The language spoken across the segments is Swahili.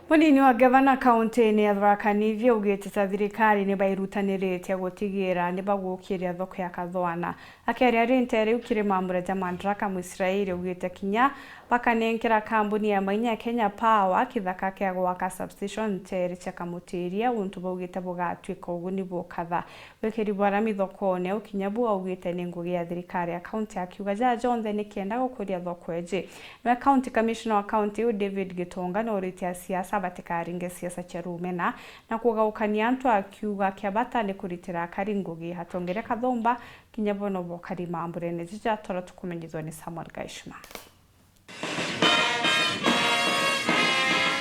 Munini wa gavana kaunti-ini ya Tharaka Nithi augite ta thirikari ni bairutanirite gutigira ni bagukiria thoko ya Kathwana. Akiaria rinte riu kirima Mureta Madaraka Muisraeli augite kinya bakanenkera kambuni ya Mainya Kenya Power kithaka kia gwaka substation teri cia kamutiria untu baugite bugatwika uguni bukatha. Wekeri bwarami thoko-ini ukinya bu augite ni ngugi ya thirikari ya kaunti akiuga Jonthe ni kienda gukuria thoko eji. Na county commissioner wa county David Gitonga no ritia siasa batikaringe siasa cia rumena na kugaukania antu akiuga kiabata ni kuritira karingugi hatongere Kathomba kinya bono bokari mamburene jija tora tukumenyithwa ni Samuel Gaishma.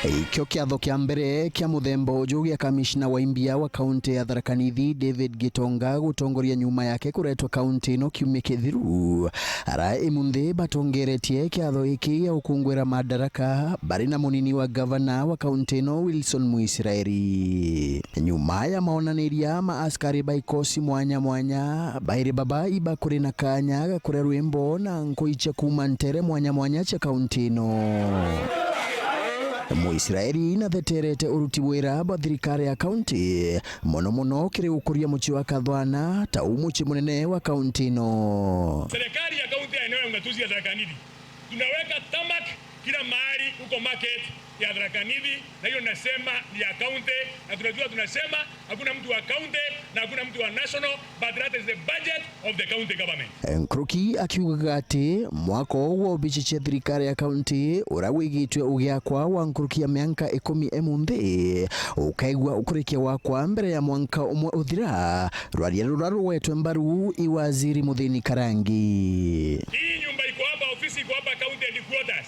Ikyo kiatho kia mbere kia muthemba uju gia kamishna wa imbia wa kaunti ya Tharaka Nithi David Gitonga gutongoria nyuma yake kuretwa kaunti no kiumia kithiru ara imunthi batongeretie kiatho iki ya ukungwira madaraka bari na munini wa gavana wa kaunti no Wilson Muisraeli. Nyuma ya maonaniria ma askari baikosi mwanya mwanya bairi baba iba kuri na kanya kure rwimbo na nkoicha kuma ntere mwanya mwanya cha kaunti no. Muisraeli na theterete uruti wira ba thirikari ya kaunti muno kiri gukuria muci wa Kathwana ta umuci munene wa kaunti no. Serikali ya kaunti ya eneo ya ugatuzi ya Tharaka Nithi tunaweka tamak kila mahali huko market ya Tharaka Nithi, na hiyo nasema ni ya kaunti, na tunajua tunasema hakuna mtu wa kaunti na hakuna mtu wa national, but that is the budget of the county government. Nkruki akiuga ati mwako wa ubichiche thirikari ya kaunti urawigitwe ugiakwa wa nkruki ya mianka 10 emunthi ukaigwa ukurikia wakwa mbere ya mwanka umwe uthira rwaria ruraru wetwe mbaru iwaziri Muthini Karangi. Hii nyumba iko hapa, ofisi iko hapa county headquarters.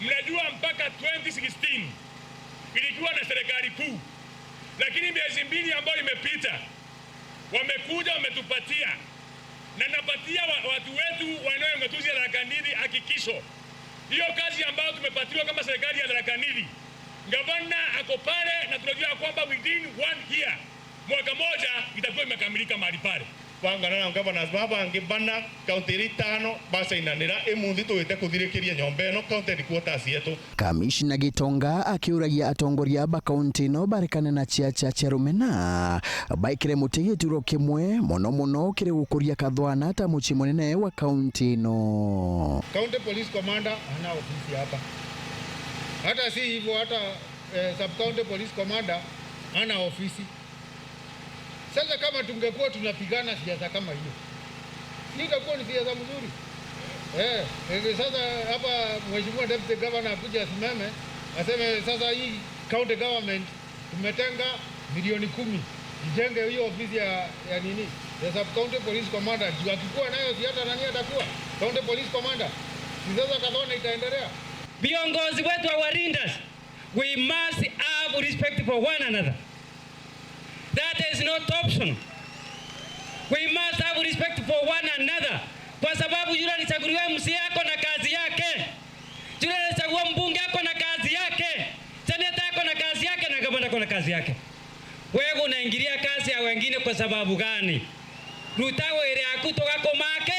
Mnajua mpaka 2016 ilikuwa na serikali kuu, lakini miezi mbili ambayo imepita wamekuja wametupatia na napatia watu wetu wa eneo ya ugatuzi ya Tharaka Nithi hakikisho hiyo kazi ambayo tumepatiwa kama serikali ya Tharaka Nithi. Gavana ako pale na tunajua kwamba within 1 year, mwaka moja itakuwa imekamilika mahali pale. Wangana na gavana baba angibana kaunti ritano basa inanira emuthi tuwete kuthirikiria nyomba eno kaunti headquarters yetu. Kamishna Gitonga akiuragia atongoria ba kaunti no barikane na cia rumena baikire mutigi turo kimwe muno kiri gukuria Kathwana ta muci munene wa kaunti no. County police commander ana ofisi hapa. Hata si hivyo, hata sub county police commander ana ofisi. Sasa kama tungekuwa tunapigana siasa kama hiyo, itakuwa ni siasa mzuri. Sasa hapa mheshimiwa deputy governor akuja asimame aseme sasa hii county government tumetenga milioni 10 ijenge hiyo ofisi ya nini ya sub county police commander. Akikuwa nayo si hata nani atakuwa county police commander, si sasa Kathwana itaendelea. Viongozi wetu wa Warindas, we must have respect for one another. That is not option. We must have respect for one another. Kwa sababu yule alichaguliwa MC yako na kazi yake. Yule alichaguliwa mbunge yako na kazi yake. Seneta yako na kazi yake na gavana yako na kazi yake. Wewe unaingilia kazi ya wengine kwa sababu gani? Rutago ile akutoka komake.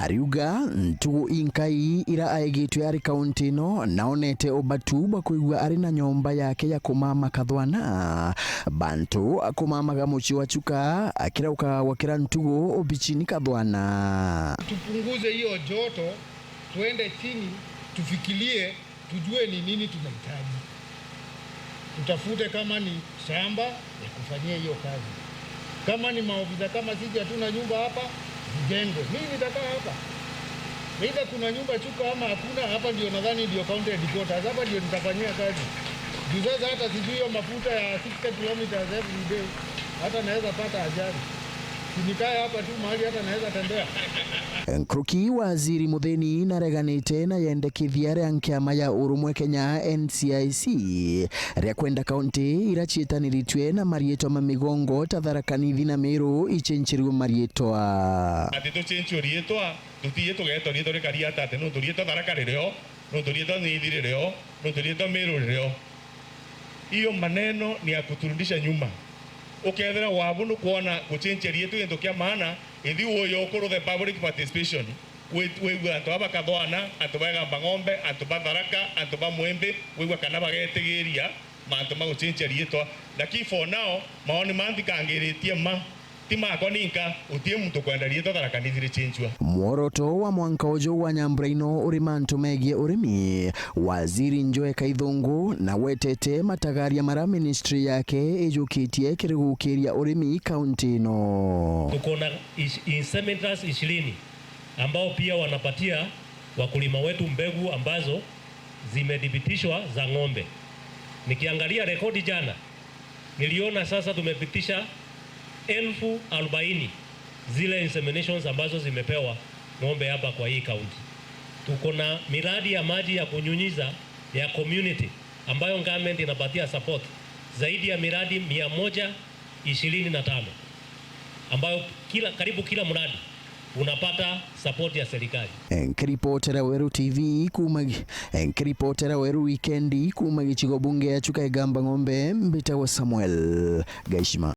Ariuga ntugu inkai ira aigitwe ari kaunti no naonete obatu bakuigwa ari na nyomba yake ya kumama Kathwana bantu akumama muci wa chuka akirauka wakira ntugu obichini Kathwana. Tupunguze hiyo joto, tuende chini, tufikirie, tujue ni nini tunahitaji. Tutafute kama ni shamba ya kufanyia hiyo kazi, kama ni maofisa, kama sisi hatuna nyumba hapa jengwe. Mimi nitakaa hapa. Aidha kuna nyumba chuka ama hakuna, hapa ndio nadhani ndio county headquarters. Hapa ndio nitafanyia kazi. Juu sasa hata sijui hiyo mafuta ya 60 kilometers every day, hata naweza pata ajali. Sinikae hapa tu mahali hata naweza tembea. Nkruki waziri Muthini nareganite na yendekithia ria nkiama ya urumwe Kenya NCIC ria kwenda kaunti irachitaniriitwe na marietwa mamigongo ta Tharaka Nithi na Meru ichenchirwe marietwa. Ati tuchenchio rietwa tutiye tugeto rietwa rikaria tate no turietwa Tharaka rireo no turietwa Nithi rireo no turietwa Meru rireo. Hiyo maneno ni ya kuturudisha nyuma. Ukethera wabu no kuona kuchenchia rietu into kia maana ithi uyo kuru the public participation wewe antu abakathwana antu bagamba ng'ombe antu batharaka antu bamwembe wewe kana bagetegeria mantu maguchinja rietwa lakini for now maoni manthikangiritie timako ninka utie muntu kwenda rietwa Tharaka Nithi richinjwa. Mworoto wa mwanka ujo wa Nyambraino uri mantu megie urimi. Waziri Njoe Kaithungu na wetete matagaria mara ministry yake ijukitie kirigukiria urimi kaunti ino. Tuko na inseminators 20 ambao pia wanapatia wakulima wetu mbegu ambazo zimedhibitishwa za ng'ombe. Nikiangalia rekodi jana niliona sasa tumepitisha 40,000 zile inseminations ambazo zimepewa ng'ombe hapa kwa hii kaunti. Tuko na miradi ya maji ya kunyunyiza ya community ambayo government inapatia support zaidi ya miradi 125 ambayo karibu kila mradi unapata support ya serikali. Nkiripotera Weru TV nkiripotera Weru Weekendi kuma gichigo bunge ya Chuka Igamba Ng'ombe mbita wa Samuel Gaishima.